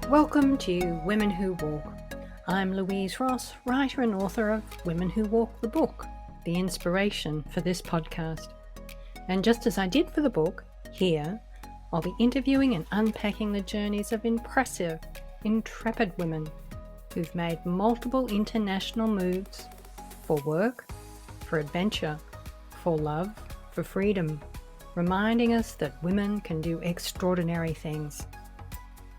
Welcome to Women Who Walk. I'm Louise Ross, writer and author of Women Who Walk the book, the inspiration for this podcast. And just as I did for the book, here I'll be interviewing and unpacking the journeys of impressive, intrepid women who've made multiple international moves for work, for adventure, for love, for freedom, reminding us that women can do extraordinary things.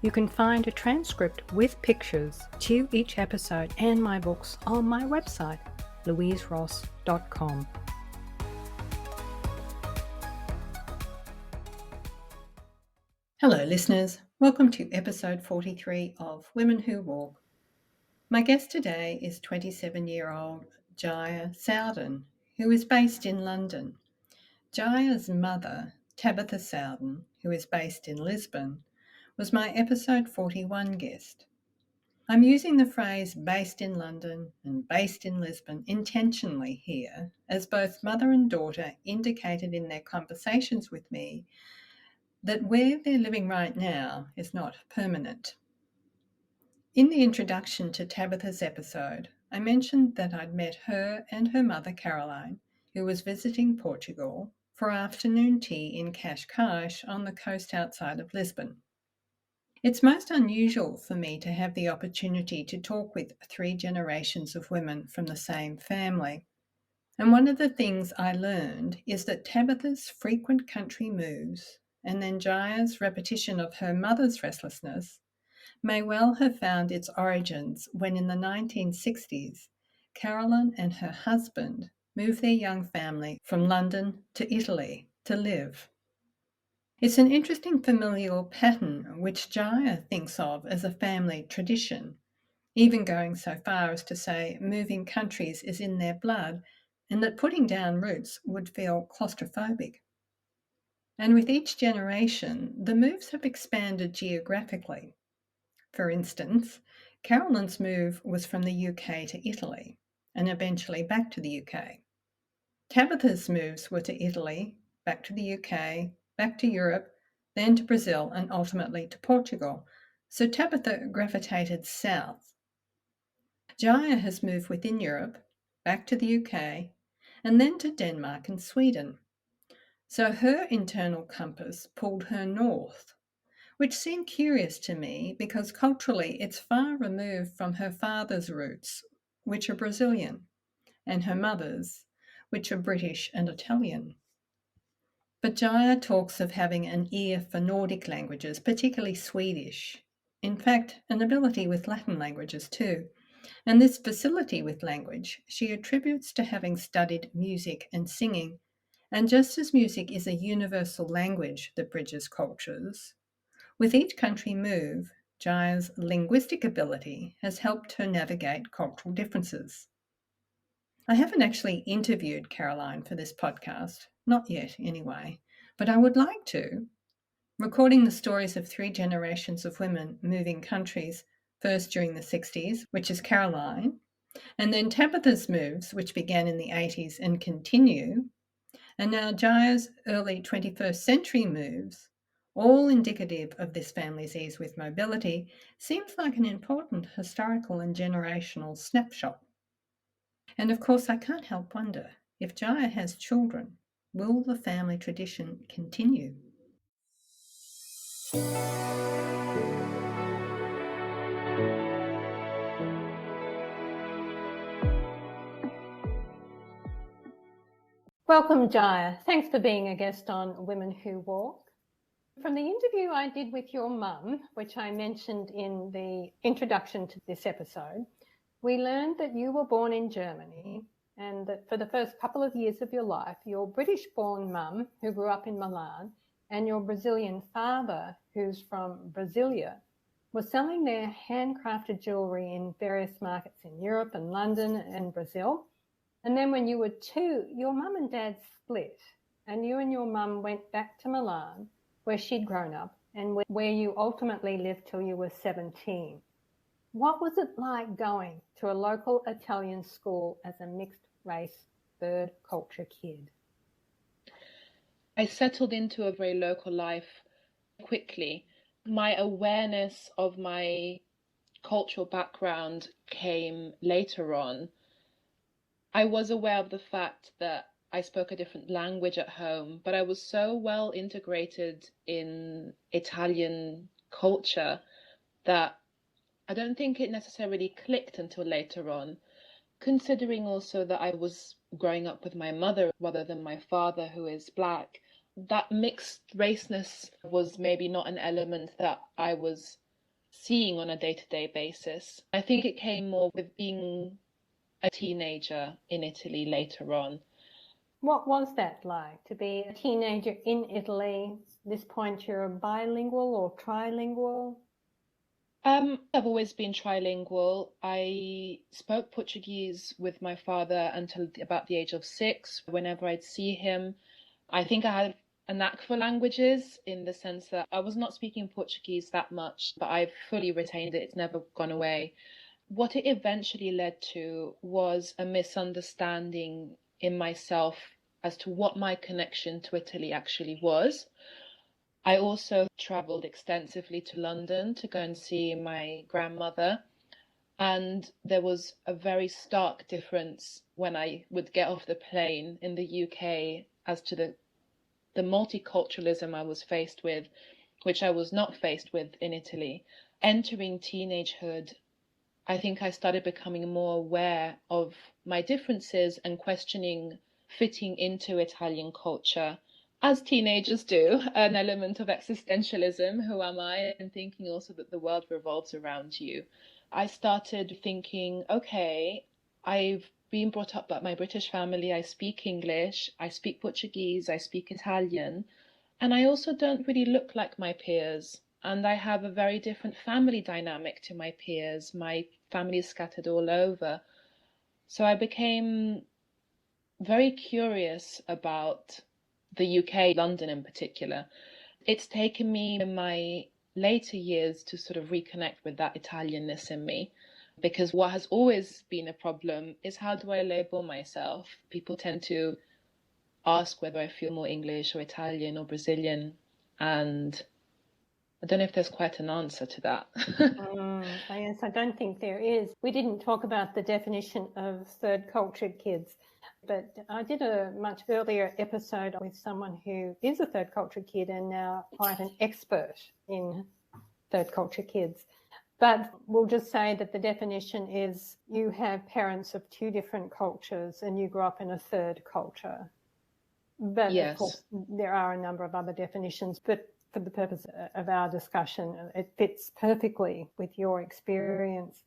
You can find a transcript with pictures to each episode and my books on my website, louiseross.com. Hello listeners, welcome to episode 43 of Women Who Walk. My guest today is 27-year-old Jaia Sowden, who is based in London. Jaia's mother, Tabitha Sowden, who is based in Lisbon, was my episode 41 guest. I'm using the phrase based in London and based in Lisbon intentionally here, as both mother and daughter indicated in their conversations with me that where they're living right now is not permanent. In the introduction to Tabitha's episode, I mentioned that I'd met her and her mother Caroline, who was visiting Portugal, for afternoon tea in Cascais on the coast outside of Lisbon. It's most unusual for me to have the opportunity to talk with 3 generations of women from the same family. And one of the things I learned is that Tabitha's frequent country moves and then Jaia's repetition of her mother's restlessness may well have found its origins when in the 1960s, Caroline and her husband moved their young family from London to Italy to live. It's an interesting familial pattern which Jaia thinks of as a family tradition, even going so far as to say moving countries is in their blood and that putting down roots would feel claustrophobic. And with each generation, the moves have expanded geographically. For instance, Caroline's move was from the UK to Italy and eventually back to the UK. Tabitha's moves were to Italy, back to the UK, back to Europe, then to Brazil and ultimately to Portugal, so Tabitha gravitated south. Jaia has moved within Europe, back to the UK, and then to Denmark and Sweden. So her internal compass pulled her north, which seemed curious to me because culturally it's far removed from her father's roots, which are Brazilian, and her mother's, which are British and Italian. But Jaia talks of having an ear for Nordic languages, particularly Swedish. In fact, an ability with Latin languages too. And this facility with language she attributes to having studied music and singing. And just as music is a universal language that bridges cultures, with each country move, Jaia's linguistic ability has helped her navigate cultural differences. I haven't actually interviewed Caroline for this podcast, not yet anyway, but I would like to, recording the stories of 3 generations of women moving countries, first during the 60s, which is Caroline, and then Tabitha's moves, which began in the 80s and continue, and now Jaia's early 21st century moves, all indicative of this family's ease with mobility, seems like an important historical and generational snapshot. And of course, I can't help wonder, if Jaia has children, will the family tradition continue? Welcome, Jaia. Thanks for being a guest on Women Who Walk. From the interview I did with your mum, which I mentioned in the introduction to this episode, we learned that you were born in Germany and that for the first couple of years of your life, your British-born mum, who grew up in Milan, and your Brazilian father, who's from Brasilia, were selling their handcrafted jewellery in various markets in Europe and London and Brazil. And then when you were 2, your mum and dad split, and you and your mum went back to Milan, where she'd grown up, and where you ultimately lived till you were 17. What was it like going to a local Italian school as a mixed-race, third culture kid? I settled into a very local life quickly. my awareness of my cultural background came later on. I was aware of the fact that I spoke a different language at home, but I was so well integrated in Italian culture that I don't think it necessarily clicked until later on, considering also that I was growing up with my mother rather than my father, who is Black. That mixed raceness was maybe not an element that I was seeing on a day-to-day basis. I think it came more with being a teenager in Italy later on. What was that like to be a teenager in Italy? At this point, you're bilingual or trilingual? I've always been trilingual. I spoke Portuguese with my father until about the age of 6. Whenever I'd see him, I think I had a knack for languages in the sense that I was not speaking Portuguese that much, but I've fully retained it. It's never gone away. What it eventually led to was a misunderstanding in myself as to what my connection to Italy actually was. I also traveled extensively to London to go and see my grandmother. And there was a very stark difference when I would get off the plane in the UK as to the multiculturalism I was faced with, which I was not faced with in Italy. Entering teenagehood, I think I started becoming more aware of my differences and questioning fitting into Italian culture, as teenagers do, an element of existentialism. Who am I? And thinking also that the world revolves around you. I started thinking, okay, I've been brought up by my British family. I speak English, I speak Portuguese, I speak Italian, and I also don't really look like my peers. And I have a very different family dynamic to my peers. My family is scattered all over. So I became very curious about the UK, London in particular. It's taken me in my later years to sort of reconnect with that Italianness in me. Because what has always been a problem is, how do I label myself? People tend to ask whether I feel more English or Italian or Brazilian. And I don't know if there's quite an answer to that. Yes, I don't think there is. We didn't talk about the definition of third cultured kids, but I did a much earlier episode with someone who is a third cultured kid and now quite an expert in third culture kids. But we'll just say that the definition is you have parents of two different cultures and you grew up in a third culture. But Yes. Of course, there are a number of other definitions, but for the purpose of our discussion, it fits perfectly with your experience.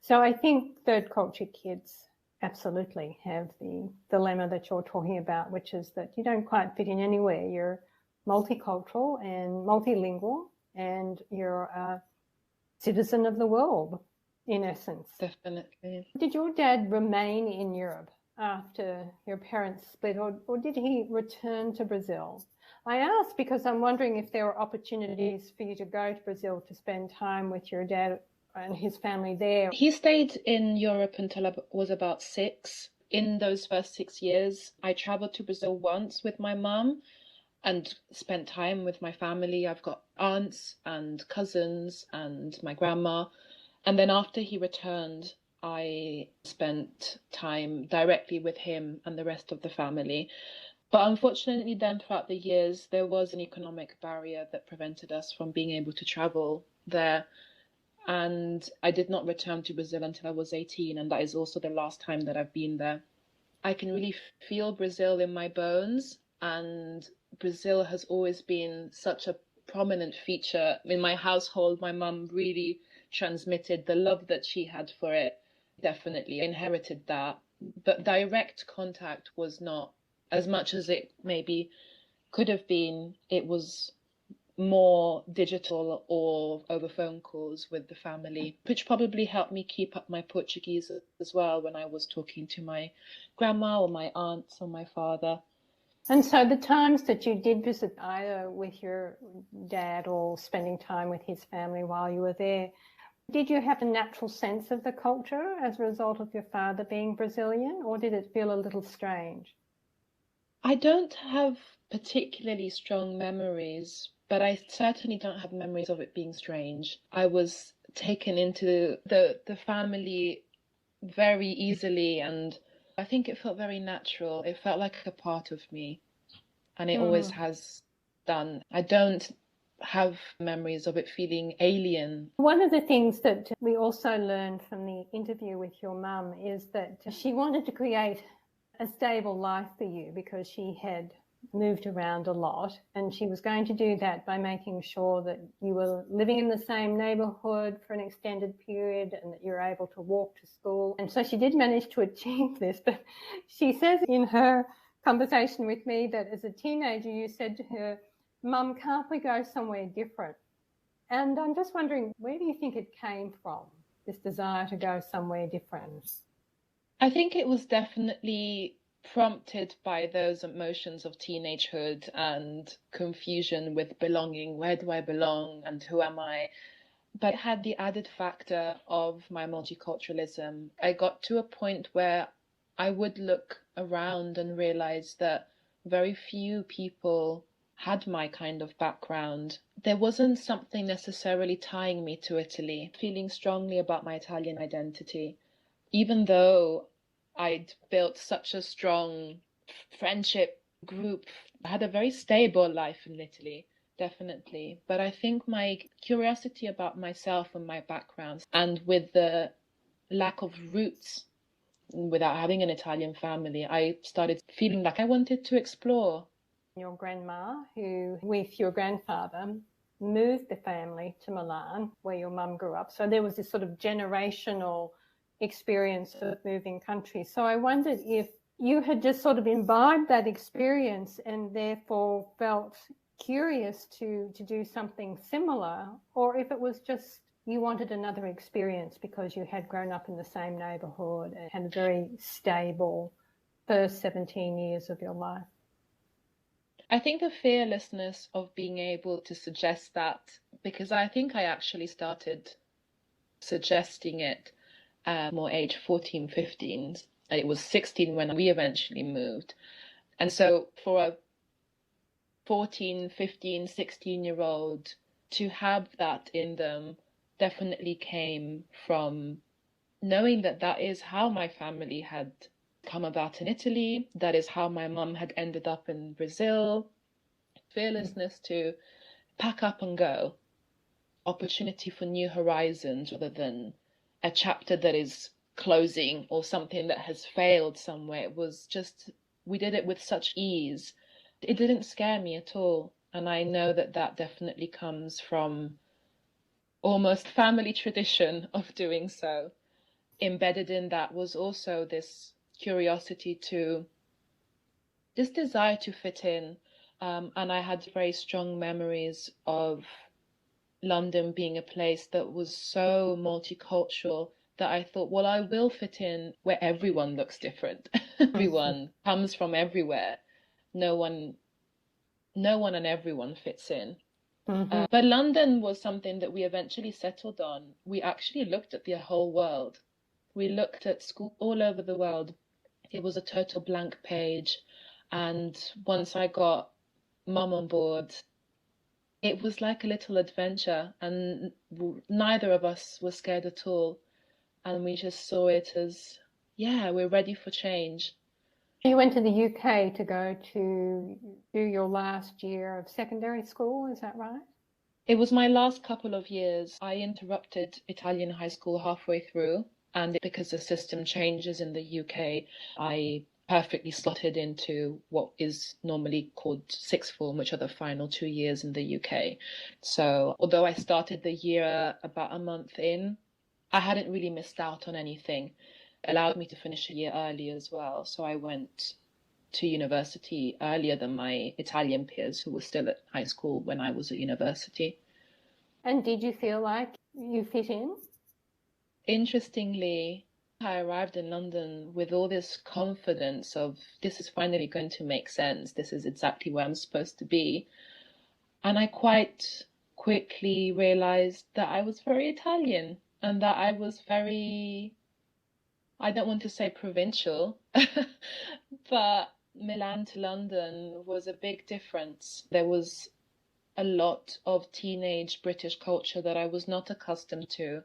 So I think third culture kids absolutely have the dilemma that you're talking about, which is that you don't quite fit in anywhere. You're multicultural and multilingual, and you're a citizen of the world, in essence. Definitely. Did your dad remain in Europe after your parents split, or did he return to Brazil? I ask because I'm wondering if there were opportunities for you to go to Brazil to spend time with your dad and his family there. He stayed in Europe until I was about 6. In those first 6 years, I traveled to Brazil once with my mum and spent time with my family. I've got aunts and cousins and my grandma. And then after he returned, I spent time directly with him and the rest of the family. But unfortunately, then throughout the years, there was an economic barrier that prevented us from being able to travel there. And I did not return to Brazil until I was 18, and that is also the last time that I've been there. I can really feel Brazil in my bones, and Brazil has always been such a prominent feature in my household. My mum really transmitted the love that she had for it. Definitely inherited that. But direct contact was not as much as it maybe could have been. It was more digital or over phone calls with the family, which probably helped me keep up my Portuguese as well when I was talking to my grandma or my aunts or my father. And so the times that you did visit either with your dad or spending time with his family while you were there, did you have a natural sense of the culture as a result of your father being Brazilian, or did it feel a little strange? I don't have particularly strong memories but I certainly don't have memories of it being strange. I was taken into the family very easily, and I think it felt very natural. It felt like a part of me, and it always has done. I don't have memories of it feeling alien. One of the things that we also learned from the interview with your mum is that she wanted to create a stable life for you because she had moved around a lot, and she was going to do that by making sure that you were living in the same neighbourhood for an extended period and that you were able to walk to school. And so she did manage to achieve this, but she says in her conversation with me that as a teenager you said to her, "Mum, can't we go somewhere different?" And I'm just wondering, where do you think it came from, this desire to go somewhere different? I think it was definitely prompted by those emotions of teenagehood and confusion with belonging. Where do I belong and who am I? But it had the added factor of my multiculturalism. I got to a point where I would look around and realize that very few people had my kind of background. There wasn't something necessarily tying me to Italy, feeling strongly about my Italian identity, even though I'd built such a strong friendship group. I had a very stable life in Italy, definitely. But I think my curiosity about myself and my background, and with the lack of roots without having an Italian family, I started feeling like I wanted to explore. Your grandma, who with your grandfather moved the family to Milan, where your mum grew up. So there was this sort of generational experience of moving countries. So I wondered if you had just sort of imbibed that experience and therefore felt curious to do something similar, or if it was just you wanted another experience because you had grown up in the same neighbourhood and had a very stable first 17 years of your life. I think the fearlessness of being able to suggest that, because I think I actually started suggesting it more age 14, 15. And it was 16 when we eventually moved. And so for a 14, 15, 16-year-old to have that in them definitely came from knowing that that is how my family had come about in Italy. That is how my mum had ended up in Brazil. Fearlessness to pack up and go. Opportunity for new horizons rather than a chapter that is closing or something that has failed somewhere. It was just, we did it with such ease. It didn't scare me at all. And I know that that definitely comes from almost family tradition of doing so. Embedded in that was also this curiosity to, this desire to fit in. And I had very strong memories of London being a place that was so multicultural that I thought, well, I will fit in where everyone looks different. Everyone comes from everywhere. No one and everyone fits in. But London was something that we eventually settled on. We actually looked at the whole world. We looked at schools all over the world. It was a total blank page. And once I got mum on board, it was like a little adventure, and neither of us were scared at all. And we just saw it as, yeah, we're ready for change. You went to the UK to go to do your last year of secondary school, is that right? It was my last couple of years. I interrupted Italian high school halfway through, and because the system changes in the UK, I perfectly slotted into what is normally called sixth form, which are the final 2 years in the UK. So although I started the year about a month in, I hadn't really missed out on anything. It allowed me to finish a year early as well. So I went to university earlier than my Italian peers who were still at high school when I was at university. And did you feel like you fit in? Interestingly, I arrived in London with all this confidence of this is finally going to make sense. This is exactly where I'm supposed to be. And I quite quickly realized that I was very Italian and that I was very, I don't want to say provincial, but Milan to London was a big difference. There was a lot of teenage British culture that I was not accustomed to,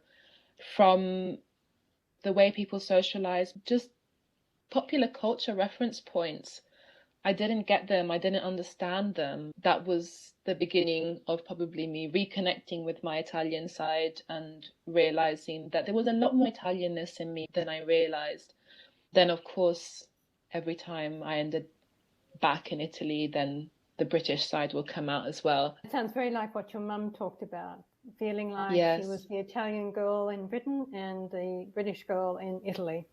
from the way people socialize, just popular culture reference points. I didn't get them. I didn't understand them. That was the beginning of probably me reconnecting with my Italian side and realizing that there was a lot more Italianness in me than I realized. Then, of course, every time I ended back in Italy, then the British side will come out as well. It sounds very like what your mum talked about, feeling like Yes. she was the Italian girl in Britain and the British girl in Italy.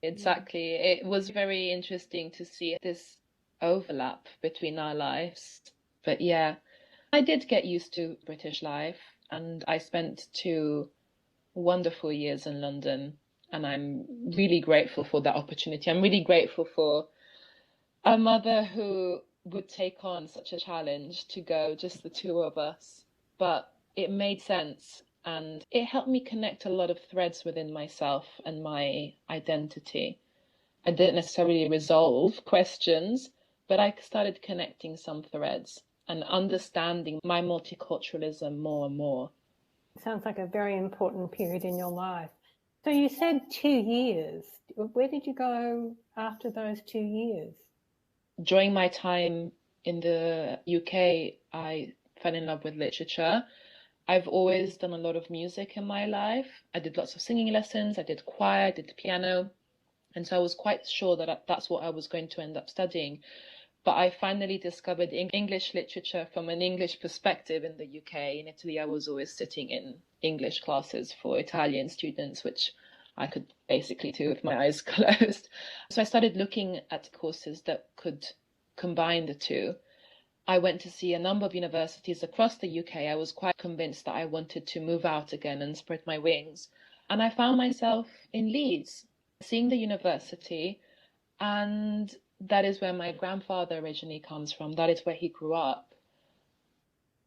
Exactly. It was very interesting to see this overlap between our lives. But yeah, I did get used to British life, and I spent 2 wonderful years in London, and I'm really grateful for that opportunity. I'm really grateful for a mother who would take on such a challenge to go, just the two of us. But it made sense, and it helped me connect a lot of threads within myself and my identity. I didn't necessarily resolve questions, but I started connecting some threads and understanding my multiculturalism more and more. Sounds like a very important period in your life. So you said 2 years. Where did you go after those 2 years? During my time in the UK, I fell in love with literature. I've always done a lot of music in my life. I did lots of singing lessons, I did choir, I did piano. And so I was quite sure that that's what I was going to end up studying. But I finally discovered English literature from an English perspective in the UK. In Italy, I was always sitting in English classes for Italian students, which I could basically do with my eyes closed. So I started looking at courses that could combine the two. I went to see a number of universities across the UK. I was quite convinced that I wanted to move out again and spread my wings. And I found myself in Leeds, seeing the university, and that is where my grandfather originally comes from. That is where he grew up.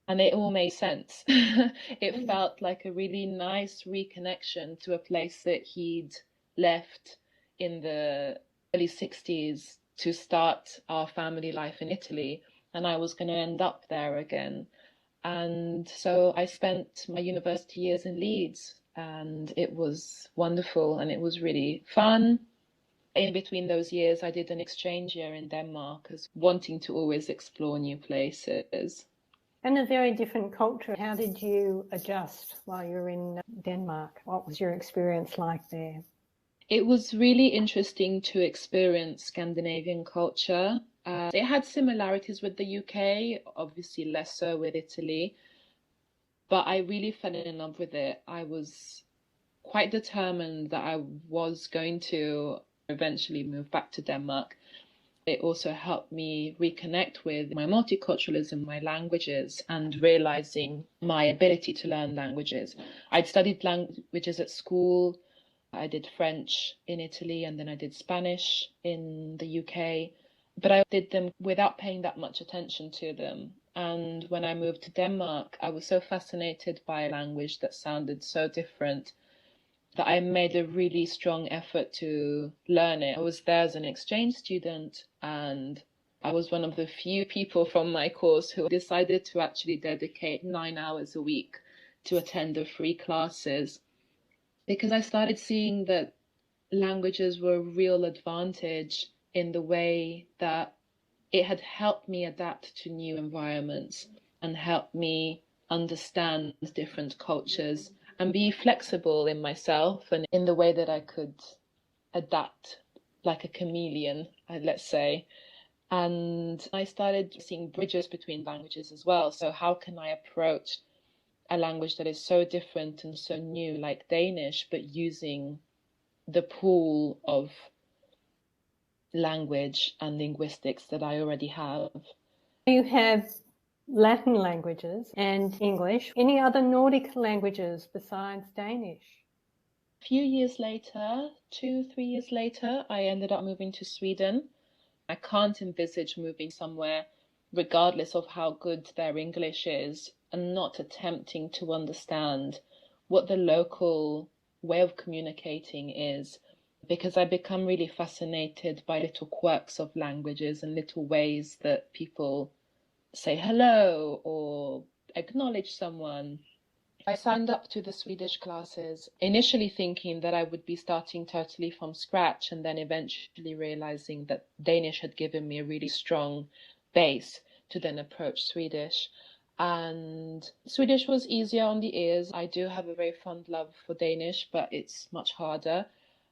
And it all made sense. It felt like a really nice reconnection to a place that he'd left in the early 60s to start our family life in Italy. And I was going to end up there again. And so I spent my university years in Leeds, and it was wonderful and it was really fun. In between those years, I did an exchange year in Denmark, as wanting to always explore new places. And a very different culture. How did you adjust while you were in Denmark? What was your experience like there? It was really interesting to experience Scandinavian culture. It had similarities with the UK, obviously less so with Italy, but I really fell in love with it. I was quite determined that I was going to eventually move back to Denmark. It also helped me reconnect with my multiculturalism, my languages, and realizing my ability to learn languages. I'd studied languages at school. I did French in Italy, and then I did Spanish in the UK, but I did them without paying that much attention to them. And when I moved to Denmark, I was so fascinated by a language that sounded so different that I made a really strong effort to learn it. I was there as an exchange student, and I was one of the few people from my course who decided to actually dedicate 9 hours a week to attend the free classes, because I started seeing that languages were a real advantage in the way that it had helped me adapt to new environments and helped me understand different cultures and be flexible in myself and in the way that I could adapt like a chameleon, let's say. And I started seeing bridges between languages as well. So how can I approach a language that is so different and so new, like Danish, but using the pool of language and linguistics that I already have? You have Latin languages and English. Any other Nordic languages besides Danish? A few years later, 2, 3 years later, I ended up moving to Sweden. I can't envisage moving somewhere, regardless of how good their English is, and not attempting to understand what the local way of communicating is, because I become really fascinated by little quirks of languages and little ways that people say hello or acknowledge someone. I signed up to the Swedish classes, initially thinking that I would be starting totally from scratch, and then eventually realizing that Danish had given me a really strong base to then approach Swedish. And Swedish was easier on the ears. I do have a very fond love for Danish, but it's much harder.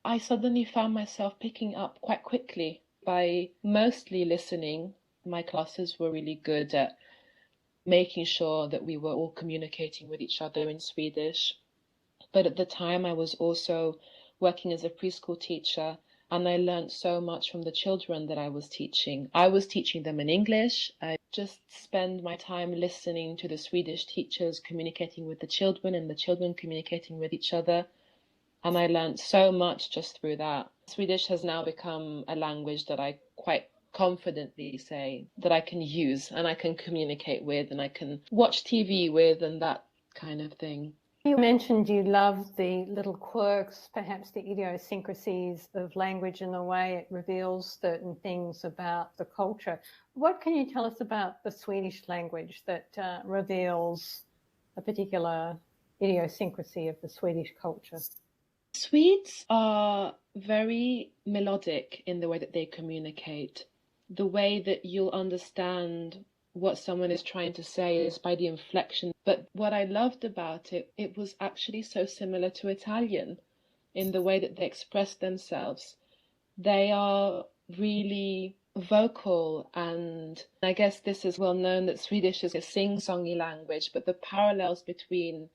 I suddenly found myself picking up quite quickly by mostly listening. My classes were really good at making sure that we were all communicating with each other in Swedish. But at the time, I was also working as a preschool teacher, and I learned so much from the children that I was teaching. I was teaching them in English. I just spend my time listening to the Swedish teachers communicating with the children and the children communicating with each other. And I learned so much just through that. Swedish has now become a language that I quite confidently say that I can use and I can communicate with and I can watch TV with and that kind of thing. You mentioned you love the little quirks, perhaps the idiosyncrasies of language and the way it reveals certain things about the culture. What can you tell us about the Swedish language that reveals a particular idiosyncrasy of the Swedish culture? Swedes are very melodic in the way that they communicate. The way that you'll understand what someone is trying to say is by the inflection. But what I loved about it, it was actually so similar to Italian in the way that they express themselves. They are really vocal, and I guess this is well known that Swedish is a sing-songy language, but the parallels between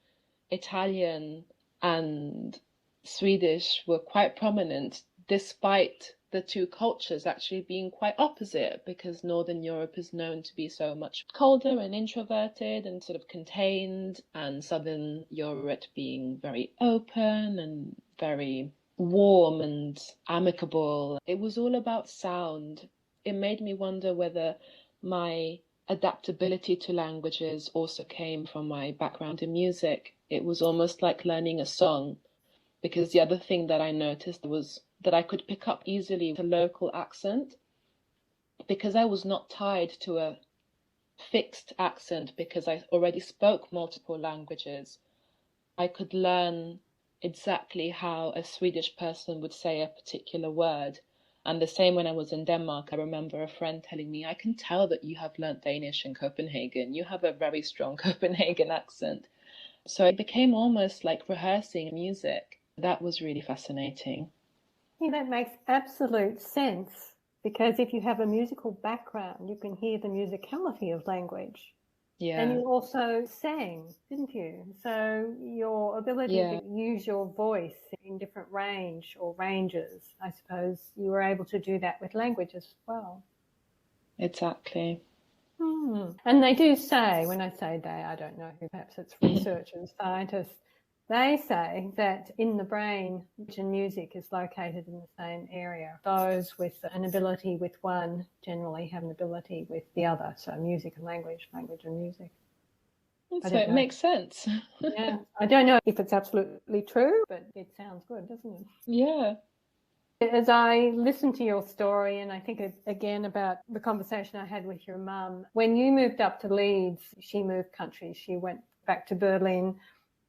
Italian and Swedish were quite prominent, despite the two cultures actually being quite opposite, because Northern Europe is known to be so much colder and introverted and sort of contained, and Southern Europe being very open and very warm and amicable. It was all about sound. It made me wonder whether my adaptability to languages also came from my background in music. It was almost like learning a song, because the other thing that I noticed was that I could pick up easily the local accent because I was not tied to a fixed accent because I already spoke multiple languages. I could learn exactly how a Swedish person would say a particular word. And the same when I was in Denmark. I remember a friend telling me, I can tell that you have learnt Danish in Copenhagen. You have a very strong Copenhagen accent. So it became almost like rehearsing music. That was really fascinating. Yeah, that makes absolute sense, because if you have a musical background, you can hear the musicality of language. Yeah. And you also sang, didn't you? So your ability to use your voice in different range or ranges, I suppose you were able to do that with language as well. Exactly. And they do say, when I say they, I don't know who, perhaps it's researchers, scientists, they say that in the brain, music is located in the same area. Those with an ability with one generally have an ability with the other. So music and language, language and music. So it makes sense. Yeah. I don't know if it's absolutely true, but it sounds good, doesn't it? Yeah. As I listen to your story, and I think again about the conversation I had with your mum, when you moved up to Leeds, she moved countries. She went back to Berlin,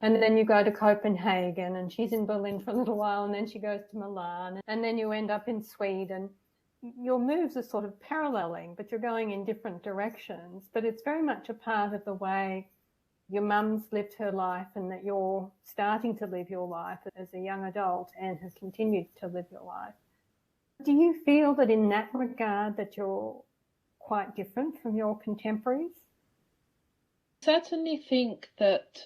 and then you go to Copenhagen, and she's in Berlin for a little while, and then she goes to Milan, and then you end up in Sweden. Your moves are sort of paralleling, but you're going in different directions. But it's very much a part of the way your mum's lived her life, and that you're starting to live your life as a young adult and have continued to live your life. Do you feel that in that regard that you're quite different from your contemporaries? I certainly think that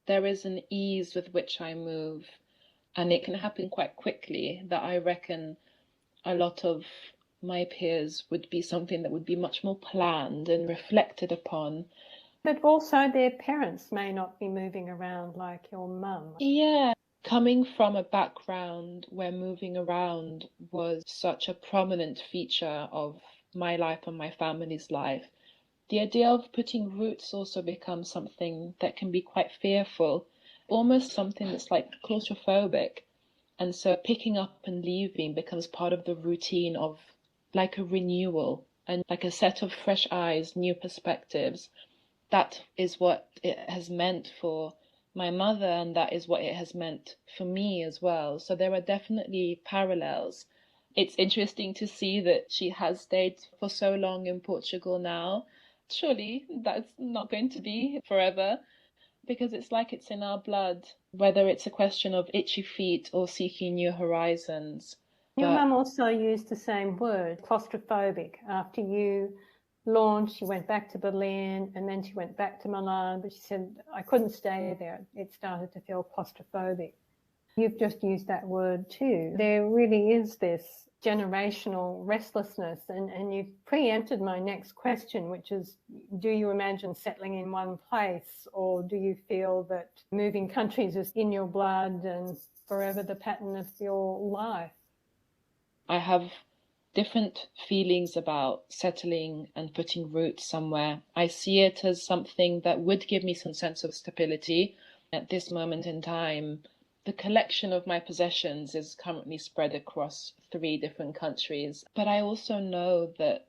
there is an ease with which I move, and it can happen quite quickly, that I reckon a lot of my peers would be something that would be much more planned and reflected upon. But also their parents may not be moving around like your mum. Yeah, coming from a background where moving around was such a prominent feature of my life and my family's life, the idea of putting roots also becomes something that can be quite fearful, almost something that's like claustrophobic. And so picking up and leaving becomes part of the routine of like a renewal. and like a set of fresh eyes, new perspectives. That is what it has meant for my mother, and that is what it has meant for me as well. So there are definitely parallels. It's interesting to see that she has stayed for so long in Portugal now. Surely that's not going to be forever, because it's like it's in our blood, whether it's a question of itchy feet or seeking new horizons. Your But mum also used the same word, claustrophobic. After you launched, she went back to Berlin and then she went back to Milan, but she said, I couldn't stay there. It started to feel claustrophobic. You've just used that word too. There really is this generational restlessness, and you've preempted my next question, which is, do you imagine settling in one place, or do you feel that moving countries is in your blood and forever the pattern of your life? I have different feelings about settling and putting roots somewhere. I see it as something that would give me some sense of stability. At this moment in time, the collection of my possessions is currently spread across 3 different countries. But I also know that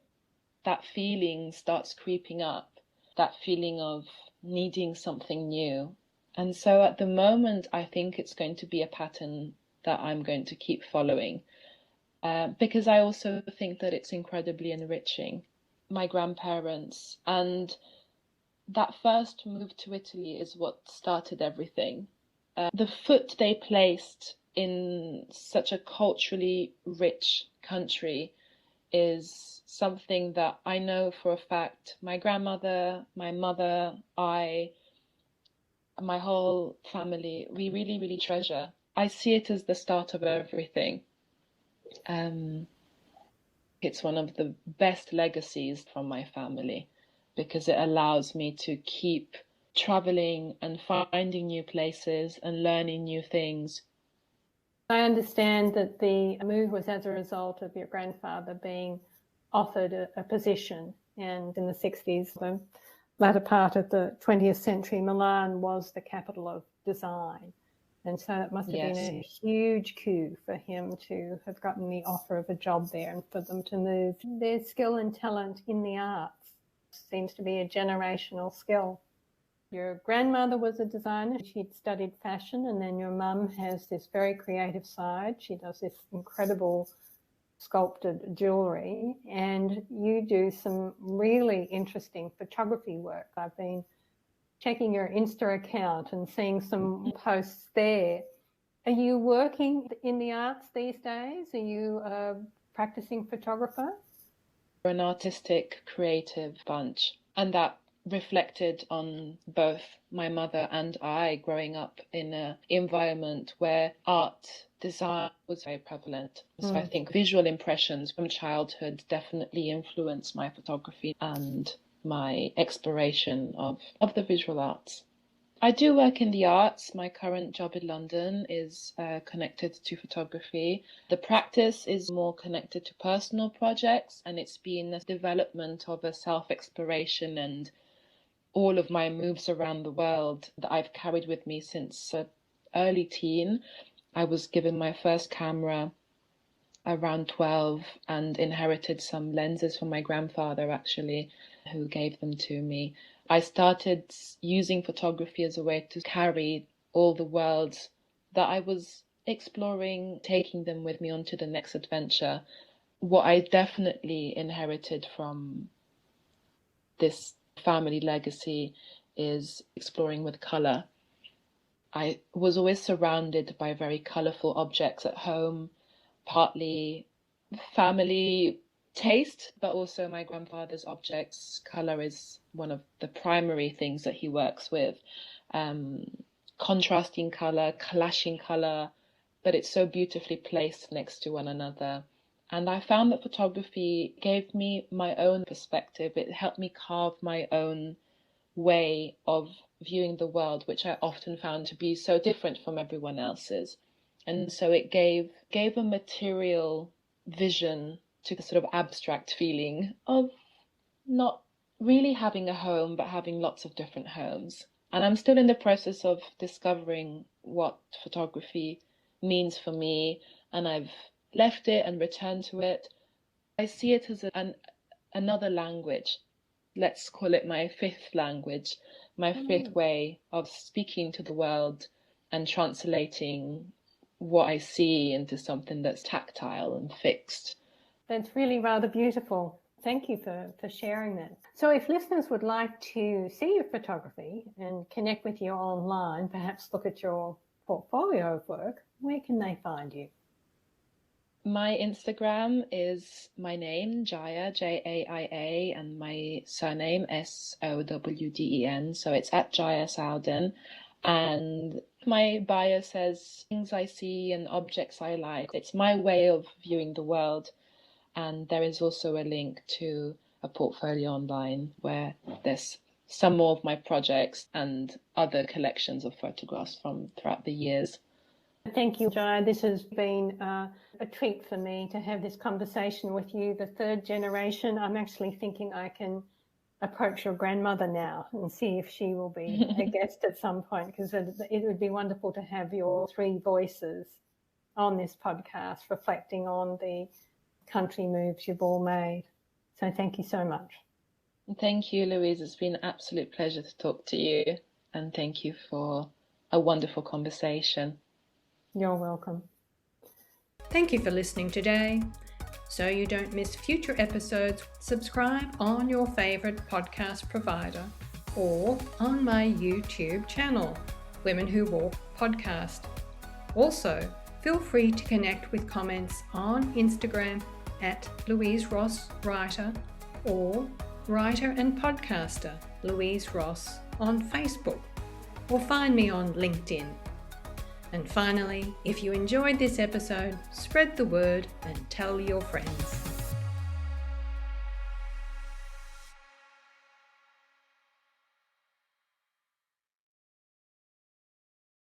that feeling starts creeping up, that feeling of needing something new. And so at the moment, I think it's going to be a pattern that I'm going to keep following. Because I also think that it's incredibly enriching. My grandparents and that first move to Italy is what started everything. The foot they placed in such a culturally rich country is something that I know for a fact my grandmother, my mother, my whole family, we really, really treasure. I see it as the start of everything. It's one of the best legacies from my family because it allows me to keep traveling and finding new places and learning new things. I understand that the move was as a result of your grandfather being offered a position, and in the 60s, the latter part of the 20th century, Milan was the capital of design. And so it must have been a huge coup for him to have gotten the offer of a job there and for them to move. Their skill and talent in the arts seems to be a generational skill. Your grandmother was a designer. She'd studied fashion, and then your mum has this very creative side. She does this incredible sculpted jewellery, and you do some really interesting photography work. I've been checking your Insta account and seeing some posts there. Are you working in the arts these days? Are you a practicing photographer? We're an artistic, creative bunch, and that reflected on both my mother and I growing up in an environment where art design was very prevalent. So I think visual impressions from childhood definitely influenced my photography and my exploration of the visual arts. I do work in the arts. My current job in London is connected to photography. The practice is more connected to personal projects, and it's been the development of a self-exploration and all of my moves around the world that I've carried with me since early teen. I was given my first camera around 12 and inherited some lenses from my grandfather, actually, who gave them to me. I started using photography as a way to carry all the worlds that I was exploring, taking them with me onto the next adventure. What I definitely inherited from this family legacy is exploring with color. I was always surrounded by very colorful objects at home, partly family taste, but also my grandfather's objects. Color is one of the primary things that he works with. Contrasting color, clashing color, but it's so beautifully placed next to one another. And I found that photography gave me my own perspective. It helped me carve my own way of viewing the world, which I often found to be so different from everyone else's. And so it gave a material vision to the sort of abstract feeling of not really having a home, but having lots of different homes. And I'm still in the process of discovering what photography means for me, and I've left it and returned to it. I see it as another language. Let's call it my fifth language, my fifth way of speaking to the world and translating what I see into something that's tactile and fixed. That's really rather beautiful. Thank you for sharing that. So if listeners would like to see your photography and connect with you online, perhaps look at your portfolio of work, where can they find you? My Instagram is my name, Jaia, Jaia, and my surname, Sowden. So it's at Jaia Sowden. And my bio says things I see and objects I like. It's my way of viewing the world. And there is also a link to a portfolio online where there's some more of my projects and other collections of photographs from throughout the years. Thank you, Jaia. This has been a treat for me to have this conversation with you, the third generation. I'm actually thinking I can approach your grandmother now and see if she will be a guest at some point, because it would be wonderful to have your three voices on this podcast reflecting on the country moves you've all made. So thank you so much. Thank you, Louise. It's been an absolute pleasure to talk to you, and thank you for a wonderful conversation. You're welcome. Thank you for listening today. So you don't miss future episodes, subscribe on your favourite podcast provider or on my YouTube channel, Women Who Walk Podcast. Also, feel free to connect with comments on Instagram at Louise Ross Writer or Writer and Podcaster Louise Ross on Facebook, or find me on LinkedIn. And finally, if you enjoyed this episode, spread the word and tell your friends.